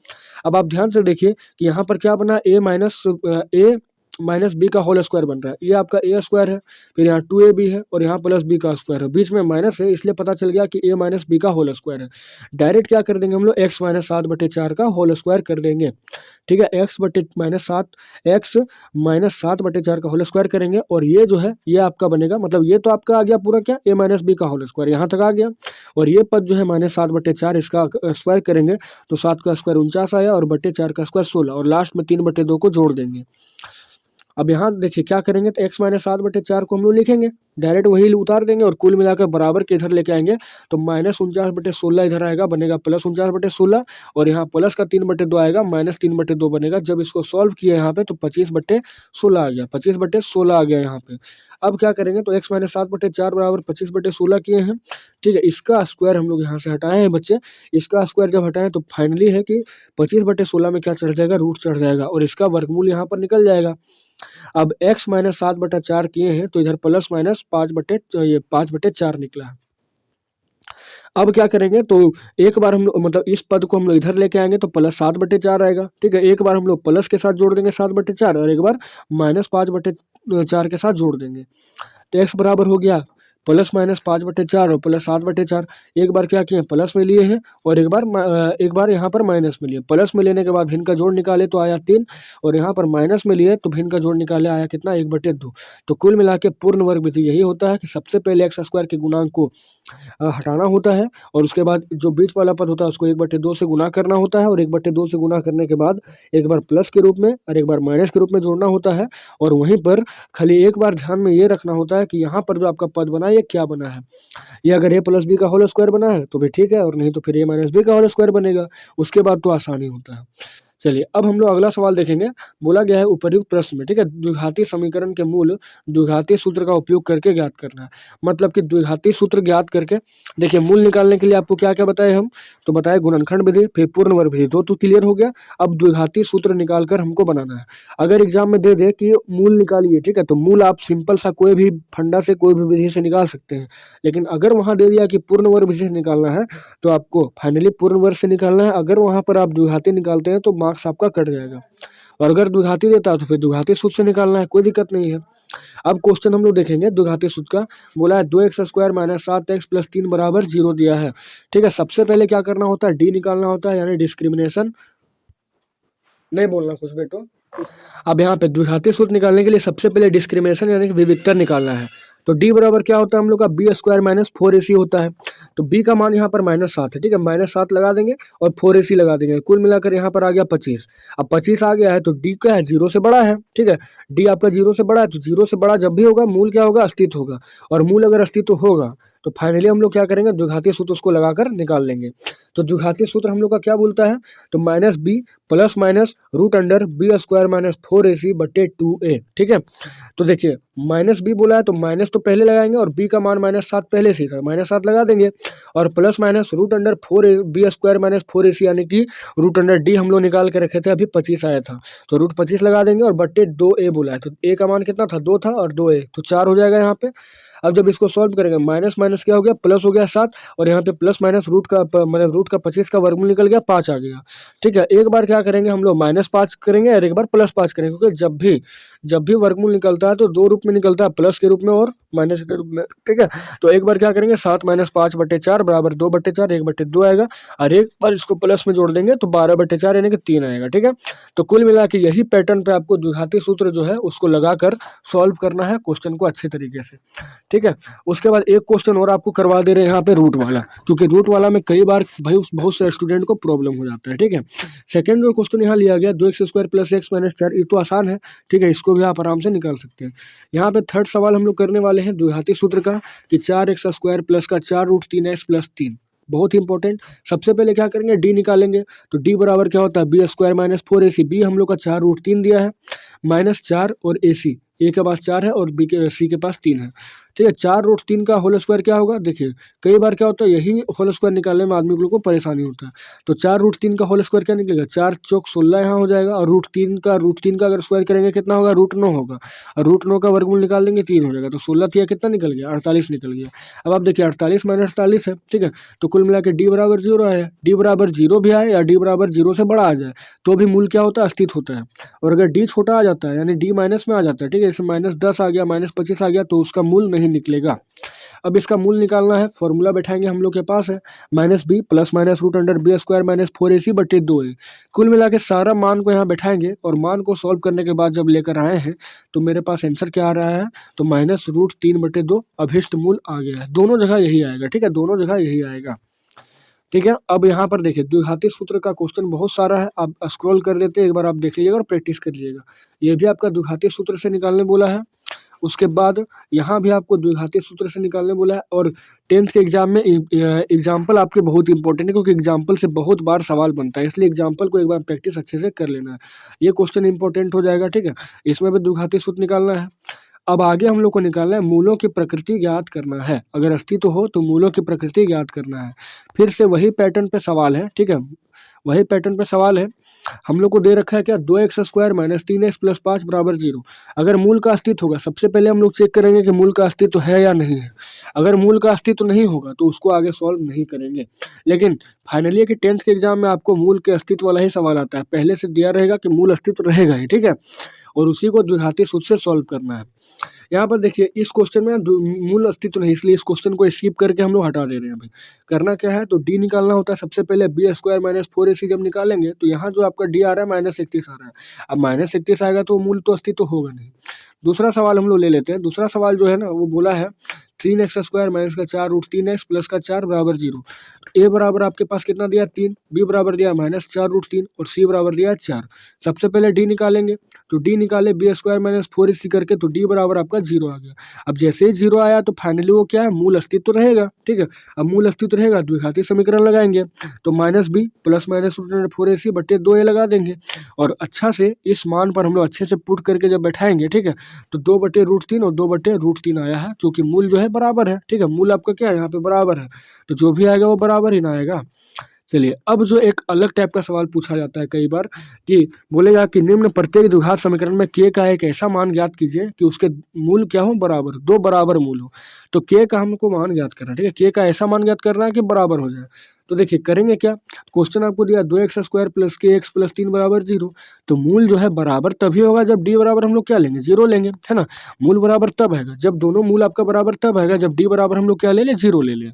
[SPEAKER 1] अब आप ध्यान से देखिए कि यहाँ पर क्या बना, a माइनस बी का होल स्क्वायर बन रहा है। ये आपका a² है, फिर यहाँ 2ab है, और यहाँ प्लस b का स्क्वायर है, बीच में माइनस है, इसलिए पता चल गया कि a - b का होल स्क्वायर है। डायरेक्ट क्या कर देंगे हम लोग, x - 7/4 का होल स्क्वायर कर देंगे, ठीक है। x - 7/4 का होल स्क्वायर करेंगे, और ये जो है ये आपका बनेगा, मतलब ये तो आपका आ गया पूरा क्या, a - b का होल स्क्वायर यहाँ तक आ गया, और ये पद जो है -7/4 इसका स्क्वायर करेंगे तो 7 का स्क्वायर 49 आया, और /4 का स्क्वायर 16, और लास्ट में 3/2 को जोड़ देंगे। अब यहाँ देखिए क्या करेंगे, तो x - 7/4 को हम लोग लिखेंगे, डायरेक्ट वही उतार देंगे, और कुल मिलाकर बराबर के इधर लेके आएंगे, तो -49/16 इधर आएगा, बनेगा +49/16, और यहाँ प्लस का 3/2 आएगा, -3/2 बनेगा। जब इसको सॉल्व किया यहाँ पे तो 25/16 आ गया, 25/16 आ गया यहाँ पे। अब क्या करेंगे, तो x - 7/4 बराबर 25/16 किए हैं, ठीक है। इसका स्क्वायर हम लोग यहाँ से हटाए हैं बच्चे। इसका स्क्वायर जब हटाएं तो फाइनली है कि 25/16 में क्या चढ़ जाएगा, रूट चढ़ जाएगा, और इसका वर्गमूल यहाँ पर निकल जाएगा। अब x - 7/4 किए हैं तो इधर प्लस माइनस 5/4 निकला है। अब क्या करेंगे, तो एक बार हम लोग मतलब इस पद को हम लोग इधर लेके आएंगे तो +7/4 आएगा, ठीक है। एक बार हम लोग प्लस के साथ जोड़ देंगे 7/4, और एक बार -5/4 के साथ जोड़ देंगे, तो x बराबर हो गया +-5/4 और +7/4। एक बार क्या किए, प्लस में लिए हैं, और एक बार यहाँ पर माइनस में लिए। प्लस में लेने के बाद भिन्न का जोड़ निकाले तो आया 3, और यहाँ पर माइनस में लिए तो भिन्न का जोड़ निकाले आया कितना, 1/2। तो कुल मिला के पूर्ण वर्ग विधि यही होता है कि सबसे पहले x² के गुणांक को हटाना होता है, और उसके बाद जो बीच वाला पद होता है उसको 1/2 से गुना करना होता है, और 1/2 से गुना करने के बाद एक बार प्लस के रूप में और एक बार माइनस के रूप में जोड़ना होता है। और वहीं पर खाली एक बार ध्यान में ये रखना होता है कि यहाँ पर जो आपका पद बना है ये क्या बना है। ये अगर a + b का होल स्क्वायर बना है तो भी ठीक है, और नहीं तो फिर a - b का होल स्क्वायर बनेगा। उसके बाद तो आसानी होता है। चलिए अब हम लोग अगला सवाल देखेंगे। बोला गया है उपर्युक्त प्रश्न में, ठीक है, द्विघाती समीकरण के मूल द्विघाती सूत्र का उपयोग करके ज्ञात करना है। मतलब कि द्विघाती सूत्र ज्ञात करके, देखिए मूल निकालने के लिए आपको क्या क्या बताए हम, तो बताए गुणनखंड विधि, फिर पूर्ण वर्ग विधि, दो तो क्लियर हो गया। अब द्विघाती सूत्र निकाल कर हमको बनाना है। अगर एग्जाम में दे दे कि मूल निकालिए, ठीक है, तो मूल आप सिंपल सा कोई भी फंडा से कोई भी विधि से निकाल सकते हैं। लेकिन अगर वहाँ दे दिया कि पूर्ण वर्ग विधि से निकालना है, तो आपको फाइनली पूर्ण वर्ग से निकालना है। अगर वहाँ पर आप द्विघाती निकालते हैं तो मार्क्स आपका कट जाएगा, और अगर द्विघाती देता है तो फिर द्विघाती सूत्र से निकालना है, कोई दिक्कत नहीं है। अब क्वेश्चन हम लोग देखेंगे द्विघाती सूत्र का। बोला है 2x² - 7x + 3 = 0 दिया है, ठीक है। सबसे पहले क्या करना होता है, डी निकालना होता है, यानी डिस्क्रिमिनेशन। नहीं बोलना कुछ बेटो। अब यहाँ पे द्विघाती सूत्र निकालने के लिए सबसे पहले डिस्क्रिमिनेशन यानी कि विविक्तर निकालना है। तो डी बराबर क्या होता है हम लोग का, b² - 4ac होता है। तो b का मान यहाँ पर -7 है, ठीक है, -7 लगा देंगे और 4ac लगा देंगे, कुल मिलाकर यहाँ पर आ गया 25। अब 25 आ गया है तो d क्या है, 0 से बड़ा है, ठीक है। d आपका 0 से बड़ा है, तो 0 से बड़ा जब भी होगा मूल क्या होगा, अस्तित्व होगा। और मूल अगर अस्तित्व होगा तो फाइनली हम लोग क्या करेंगे, द्विघाती सूत्र उसको लगाकर निकाल लेंगे। तो द्विघाती सूत्र हम लोग का क्या बोलता है, तो -b ± √b² - 4ac/2a, ठीक है। तो देखिए -b बोला है तो माइनस तो पहले लगाएंगे, और b का मान -7 पहले से ही था, -7 लगा देंगे, और प्लस माइनस √4b² - 4ac यानी कि √d हम लोग निकाल के रखे थे, अभी 25 आया था, तो √25 लगा देंगे, और बट्टे 2a बोला है, तो a का मान कितना था, 2 था, और 2a तो 4 हो जाएगा यहाँ पे। अब जब इसको सॉल्व करेंगे, माइनस माइनस क्या हो गया, प्लस हो गया 7, और यहाँ पे प्लस माइनस मतलब रूट का 25 का वर्गमूल निकल गया, 5 आ गया, ठीक है। एक बार क्या करेंगे हम लोग, -5 करेंगे, और एक बार +5 करेंगे, क्योंकि जब भी वर्गमूल निकलता है तो दो रूप में निकलता है, प्लस के रूप में और माइनस के रूप में, ठीक है। तो एक बार क्या करेंगे, 7 - 5/4 बराबर 2/4, 1/2 आएगा, और एक बार इसको प्लस में जोड़ देंगे तो 12/4 यानी कि 3 आएगा, ठीक है। तो कुल मिला के यही पैटर्न पे आपको द्विघाती सूत्र जो है उसको लगाकर सॉल्व करना है क्वेश्चन को अच्छे तरीके से, ठीक है। उसके बाद एक क्वेश्चन और आपको करवा दे रहे हैं यहाँ पे रूट वाला, क्योंकि रूट वाला में कई बार भाई बहुत से स्टूडेंट को प्रॉब्लम हो जाता है, ठीक है। सेकंड जो क्वेश्चन यहाँ लिया गया 2x² + x - 4, ये तो आसान है, ठीक है, इसको भी आप आराम से निकाल सकते हैं। यहाँ पे थर्ड सवाल हम लोग करने वाले हैं द्विघाती सूत्र का, कि 4x² + का 4√3x + 3, बहुत ही इंपॉर्टेंट। सबसे पहले क्या करेंगे, डी निकालेंगे। तो डी बराबर क्या होता है, b² - 4ac, b हम लोग का 4√3 दिया है, -4 और ac, ए के पास 4 है और बी के सी के पास 3 है, ठीक है। 4√3 का होल स्क्वायर क्या होगा, देखिए कई बार क्या होता है यही होल स्क्वायर निकालने में आदमी को परेशानी होता है। तो 4√3 का होल स्क्वायर क्या निकलेगा, 4 चौक 16 यहाँ हो जाएगा, और √3 का अगर स्क्वायर करेंगे कितना होगा, √9 होगा, और √9 का वर्गमूल निकाल देंगे 3 हो जाएगा, तो 16 थिया कितना निकल गया, 48 निकल गया। अब आप देखिए 48 - 48 है, ठीक है। तो कुल मिला के डी बराबर 0 है, डी बराबर 0 भी आए या डी बराबर 0 से बड़ा आ जाए तो भी मूल क्या होता है, अस्तित्व होता है। और अगर डी छोटा आ जाता है यानी डी माइनस में आ जाता है, ठीक है, जैसे -10 आ गया, -25 आ गया, तो उसका मूल नहीं निकलेगा। अब इसका मूल निकालना है, फॉर्मूला बैठाएंगे हम लोग के पास है, -b ± √b² - 4ac/2a। कुल मिला के सारा मान को यहाँ बैठाएंगे, और मान को सॉल्व करने के बाद जब लेकर आए हैं तो मेरे पास आंसर क्या आ रहा है, तो -√3/2 अभिष्ट मूल आ गया है। दोनों जगह यही आएगा, ठीक है, दोनों जगह यही आएगा, ठीक है। अब यहाँ पर देखिए द्विघाती सूत्र का क्वेश्चन बहुत सारा है, आप स्क्रॉल कर लेते हैं, एक बार आप देख लीजिएगा और प्रैक्टिस कर लीजिएगा। ये भी आपका द्विघाती सूत्र से निकालने बोला है। उसके बाद यहाँ भी आपको द्विघाती सूत्र से निकालने बोला है, और 10th के एग्जाम में एग्जाम्पल आपके बहुत इंपॉर्टेंट है, क्योंकि एग्जाम्पल से बहुत बार सवाल बनता है, इसलिए एग्जाम्पल को एक बार प्रैक्टिस अच्छे से कर लेना है। ये क्वेश्चन इंपॉर्टेंट हो जाएगा, ठीक है, इसमें भी द्विघाती सूत्र निकालना है। अब आगे हम लोग को निकालना है मूलों की प्रकृति ज्ञात करना है, अगर अस्तित्व हो तो मूलों की प्रकृति ज्ञात करना है। फिर से वही पैटर्न पे सवाल है, ठीक है, वही पैटर्न पे सवाल है। हम लोग को दे रखा है क्या, 2x² - 3x + 5 = 0। अगर मूल का अस्तित्व होगा, सबसे पहले हम लोग चेक करेंगे कि मूल का अस्तित्व है या नहीं है। अगर मूल का अस्तित्व नहीं होगा तो उसको आगे सॉल्व नहीं करेंगे। लेकिन फाइनली कि 10th के एग्जाम में आपको मूल के अस्तित्व वाला ही सवाल आता है, पहले से दिया रहेगा कि मूल अस्तित्व रहेगा ही, ठीक है, और उसी को द्विघाती सूत्र से सॉल्व करना है। यहाँ पर देखिए इस क्वेश्चन में मूल अस्तित्व नहीं, इसलिए इस क्वेश्चन को स्किप करके हम लोग हटा दे रहे हैं। अभी करना क्या है, तो डी निकालना होता है। सबसे पहले b² - 4ac जब निकालेंगे तो यहाँ जो आपका डी आ रहा है -31 आ रहा है। अब -31 आएगा तो मूल तो अस्तित्व होगा नहीं। दूसरा सवाल हम लोग ले लेते हैं। दूसरा सवाल जो है ना वो बोला है 3x² माइनस का 4 रूट 3x प्लस का 4 बराबर 0। ए बराबर आपके पास कितना दिया 3, बी बराबर दिया माइनस 4 रूट 3 और सी बराबर दिया 4। सबसे पहले डी निकालेंगे, तो डी निकाले b² माइनस 4 इसी करके, तो डी बराबर आपका 0 आ गया। अब जैसे ही 0 आया तो फाइनली वो क्या है, मूल अस्तित्व रहेगा। ठीक है, अब मूल अस्तित्व रहेगा, द्विघाती समीकरण लगाएंगे, तो minus b plus minus root 4ac बटे 2a लगा देंगे और अच्छा से इस मान पर हम लोग अच्छे से पुट करके जब बैठाएंगे, ठीक है, तो 2 बटे रूट 3 और 2 बटे रूट 3 आया है, क्योंकि मूल जो है बराबर है। ठीक है, मूल आपका क्या है यहाँ पे बराबर है, तो जो भी आएगा वो बराबर ही ना आएगा। चलिए, अब जो एक अलग टाइप का सवाल पूछा जाता है कई बार कि बोलेगा कि निम्न प्रत्येक द्विघात समीकरण में k का एक ऐसा मान ज्ञात कीजिए कि उसके मूल क्या हो, बराबर, दो बराबर मूल हो। तो k का हमको मान ज्ञात करना है। ठीक है, k का ऐसा मान ज्ञात करना है कि बराबर हो जाए। तो देखिए करेंगे क्या, क्वेश्चन आपको दिया 2x² प्लस kx प्लस 3 बराबर 0। तो मूल जो है बराबर तभी होगा जब d बराबर हम लोग क्या लेंगे, 0 लेंगे, है ना। मूल बराबर तब आएगा जब दोनों मूल आपका बराबर तब आएगा जब d बराबर हम लोग क्या ले लें, 0 ले लें।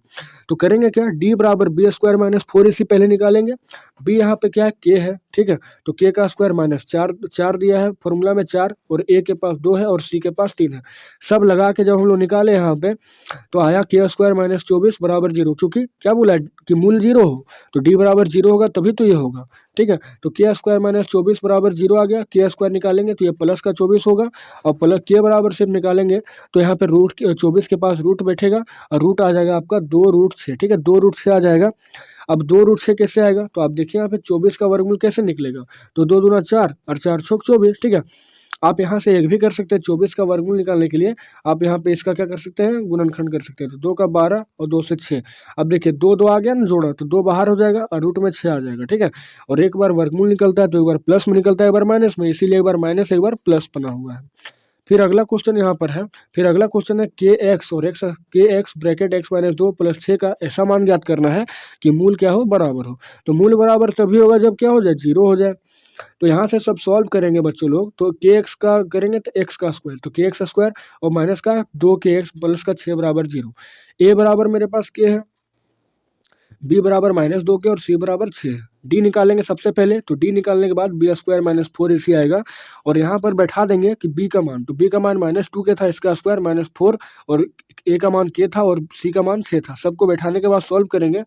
[SPEAKER 1] तो करेंगे क्या, d बराबर b² माइनस 4 इसी पहले निकालेंगे। b यहाँ पे क्या है, k है। ठीक है, तो k का स्क्वायर माइनस 4 दिया है फॉर्मूला में 4, और a के पास 2 है और c के पास 3 है। सब लगा के जब हम लोग निकाले यहाँ पे तो आया k² माइनस 24 बराबर 0, क्योंकि क्या बोला है कि मूल 0 हो, तो d बराबर 0 होगा तभी तो ये होगा। ठीक है, तो k² माइनस 24 बराबर 0 आ गया, k² निकालेंगे तो ये प्लस का 24 होगा, और प्लस k बराबर सिर्फ निकालेंगे तो यहाँ पे रूट 24 के पास रूट बैठेगा और रूट आ जाएगा आपका 2 रूट 6। ठीक है, 2 रूट 6 आ जाएगा। अब 2 रूट 6 कैसे आएगा, तो आप देखिए यहाँ पे 24 का वर्गमूल कैसे निकलेगा, तो 2 दूना 4 और 4 छोक 24। ठीक है, आप यहाँ से एक भी कर सकते हैं, 24 का वर्गमूल निकालने के लिए आप यहाँ पे इसका क्या कर सकते हैं, गुणनखंड कर सकते हैं। तो 2 का 12 और 2 से 6। अब देखिए 2 2 आ गया ना जोड़ा, तो 2 बाहर हो जाएगा और रूट में 6 आ जाएगा। ठीक है, और एक बार वर्गमूल निकलता है तो एक बार प्लस में निकलता है, एक बार माइनस में, इसीलिए एक बार माइनस एक बार प्लस बना हुआ है। फिर अगला क्वेश्चन यहाँ पर है, फिर अगला क्वेश्चन है kx और kx bracket x minus 2 plus 6 का ऐसा मान ज्ञात करना है कि मूल क्या हो, बराबर हो। तो मूल बराबर तभी होगा जब क्या हो जाए, 0 हो जाए। तो यहाँ से सब सॉल्व करेंगे बच्चों लोग, तो kx का करेंगे तो x का स्क्वायर, तो kx² और माइनस का 2kx प्लस का 6 बराबर 0। a बराबर मेरे पास k है, b बराबर माइनस 2k और c बराबर 6 है। डी निकालेंगे सबसे पहले, तो डी निकालने के बाद b² माइनस 4 इसी आएगा, और यहाँ पर बैठा देंगे कि b का मान, तो b का मान माइनस 2 के था, इसका स्क्वायर माइनस 4, और a का मान k था और c का मान 6 था। सबको बैठाने के बाद सॉल्व करेंगे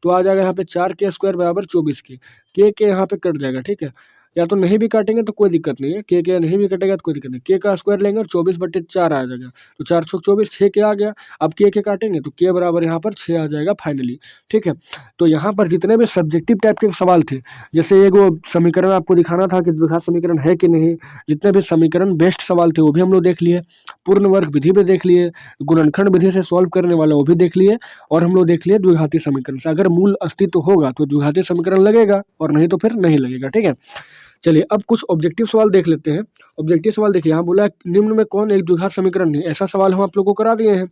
[SPEAKER 1] तो आ जाएगा यहाँ पे 4k² बराबर 24 के यहाँ पे कट जाएगा। ठीक है, या तो नहीं भी काटेंगे तो कोई दिक्कत नहीं है, के नहीं भी कटेगा तो कोई दिक्कत नहीं, के का स्क्वायर लेंगे और 24 बटे 4 आ जाएगा, तो 4 छोक 24, 6 के आ गया। अब के काटेंगे तो के बराबर यहाँ पर 6 आ जाएगा फाइनली। ठीक है, तो यहाँ पर जितने भी सब्जेक्टिव टाइप के सवाल थे, जैसे एक वो समीकरण आपको दिखाना था कि द्विघात समीकरण है कि नहीं, जितने भी समीकरण बेस्ड सवाल थे वो भी हम लोग देख लिए, पूर्ण वर्ग विधि भी देख लिए, गुणनखंड विधि से सॉल्व करने वाला वो भी देख लिए, और हम लोग देख लिए द्विघाती समीकरण से अगर मूल अस्तित्व होगा तो द्विघाती समीकरण लगेगा और नहीं तो फिर नहीं लगेगा। ठीक है, चलिए अब कुछ ऑब्जेक्टिव सवाल देख लेते हैं। ऑब्जेक्टिव सवाल देखिए, यहाँ बोला निम्न में कौन एक द्विघात समीकरण नहीं, ऐसा सवाल हम आप लोगों को करा दिए हैं।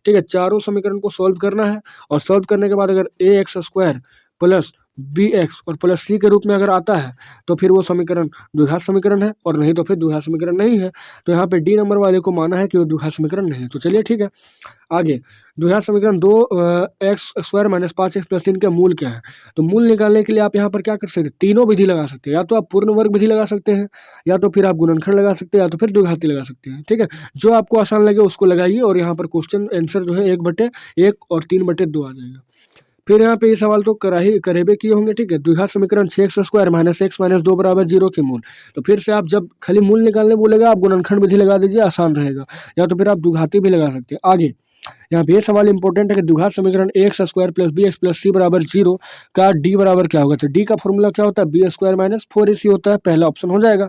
[SPEAKER 1] ठीक है, चारों समीकरण को सॉल्व करना है, और सॉल्व करने के बाद अगर ax² प्लस bx और प्लस c के रूप में अगर आता है तो फिर वो समीकरण द्विघात समीकरण है, और नहीं तो फिर द्विघात समीकरण नहीं है। तो यहाँ पे डी नंबर वाले को माना है कि वो द्विघात समीकरण नहीं है। तो चलिए ठीक है, आगे द्विघात समीकरण 2x² माइनस 5x प्लस 3 का मूल क्या है। तो मूल निकालने के लिए आप यहाँ पर क्या कर सकते हैं, तीनों विधि लगा सकते हैं, या तो आप पूर्ण वर्ग विधि लगा सकते हैं, या तो फिर आप गुणनखंड लगा सकते हैं, या तो फिर द्विघाती लगा सकते हैं। ठीक है, जो आपको आसान लगे उसको लगाइए, और यहाँ पर क्वेश्चन आंसर जो है 1/1 और 3/2 आ जाएगा। फिर यहाँ पे ये सवाल तो करेबे किए होंगे। ठीक है, द्विघात समीकरण 6x² माइनस x माइनस 2 बराबर 0 के मूल। तो फिर से आप जब खाली मूल निकालने बोलेगा आप गुणनखंड विधि लगा दीजिए, आसान रहेगा, या तो फिर आप द्विघाती भी लगा सकते हैं। आगे यहाँ पे ये सवाल इंपॉर्टेंट है कि द्विघात समीकरण ax² plus bx plus c बराबर 0 का d बराबर क्या होगा। तो d का फॉर्मूला क्या होता है, b² माइनस 4ac होता है, पहला ऑप्शन हो जाएगा।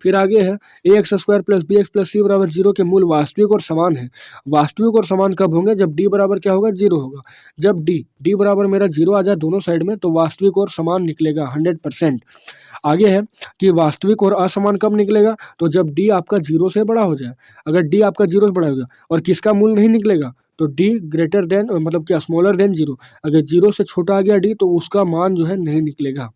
[SPEAKER 1] फिर आगे है ax² plus bx plus c बराबर 0 के मूल वास्तविक और समान है। वास्तविक और समान कब होंगे, जब d बराबर क्या होगा, 0 होगा। जब d बराबर मेरा 0 आ जाए दोनों साइड में तो वास्तविक और समान निकलेगा 100%। आगे है कि वास्तविक और असमान कब निकलेगा, तो जब d आपका 0 से बड़ा हो जाए। अगर d आपका 0 से बड़ा होगा और किसका मूल नहीं निकलेगा, तो d ग्रेटर देन मतलब क्या स्मॉलर देन 0। अगर 0 से छोटा आ गया d तो उसका मान जो है नहीं निकलेगा।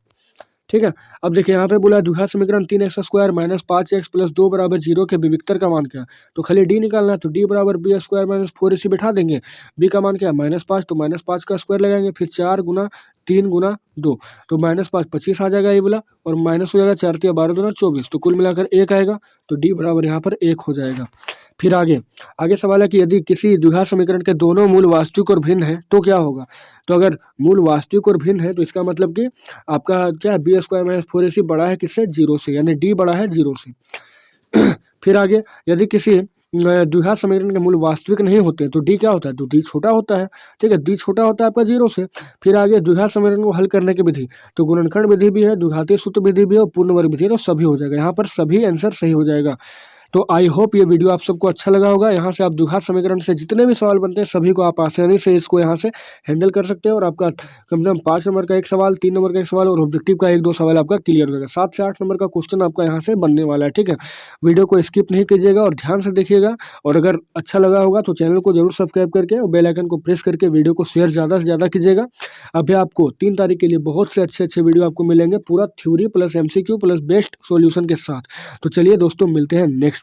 [SPEAKER 1] ठीक है, अब देखिए यहाँ पे बोला द्विघात समीकरण 3x² माइनस 5x प्लस 2 बराबर 0 के विविक्तर का मान क्या है। तो खाली d निकालना है, तो d बराबर b² माइनस 4ac बैठा देंगे। b का मान क्या है, -5, तो -5 का स्क्वायर लगाएंगे, फिर 4 गुना 3 गुना 2 तो -5 25 आ जाएगा ये वाला, और माइनस हो जाएगा 4 तिया 12 दूना 24, तो कुल मिलाकर 1 आएगा। तो डी बराबर यहाँ पर 1 हो जाएगा। फिर आगे सवाल है कि यदि किसी द्विघात समीकरण के दोनों मूल वास्तविक और भिन्न है तो क्या होगा। तो अगर मूल वास्तविक और भिन्न है तो इसका मतलब कि आपका क्या है, बी स्क्वायर माइनस 4ac बड़ा है किससे, 0 से, यानी डी बड़ा है 0 से। फिर आगे यदि किसी द्विघात समीकरण के मूल वास्तविक नहीं होते तो डी क्या होता है, तो डी छोटा होता है। ठीक है, डी छोटा होता है आपका 0 से। फिर आगे द्विघात समीकरण को हल करने की विधि, तो गुणनखंड विधि भी है, द्विघातीय सूत्र विधि भी है और पूर्ण वर्ग विधि है, तो सभी हो जाएगा। यहाँ पर सभी आंसर सही हो जाएगा। तो आई होप ये वीडियो आप सबको अच्छा लगा होगा। यहाँ से आप द्विघात समीकरण से जितने भी सवाल बनते हैं सभी को आप आसानी से इसको यहाँ से हैंडल कर सकते हैं, और आपका कम से कम 5 नंबर का एक सवाल, 3 नंबर का एक सवाल और ऑब्जेक्टिव का 1-2 सवाल आपका क्लियर हो जाएगा। 7 से 8 नंबर का क्वेश्चन आपका यहाँ से बनने वाला है। ठीक है, वीडियो को स्किप नहीं कीजिएगा और ध्यान से देखिएगा, और अगर अच्छा लगा होगा तो चैनल को जरूर सब्सक्राइब करके और बेल आइकन को प्रेस करके वीडियो को शेयर ज़्यादा से ज़्यादा कीजिएगा। अभी आपको 3 तारीख के लिए बहुत से अच्छे वीडियो आपको मिलेंगे, पूरा theory plus MCQ plus best solution के साथ। तो चलिए दोस्तों, मिलते हैं नेक्स्ट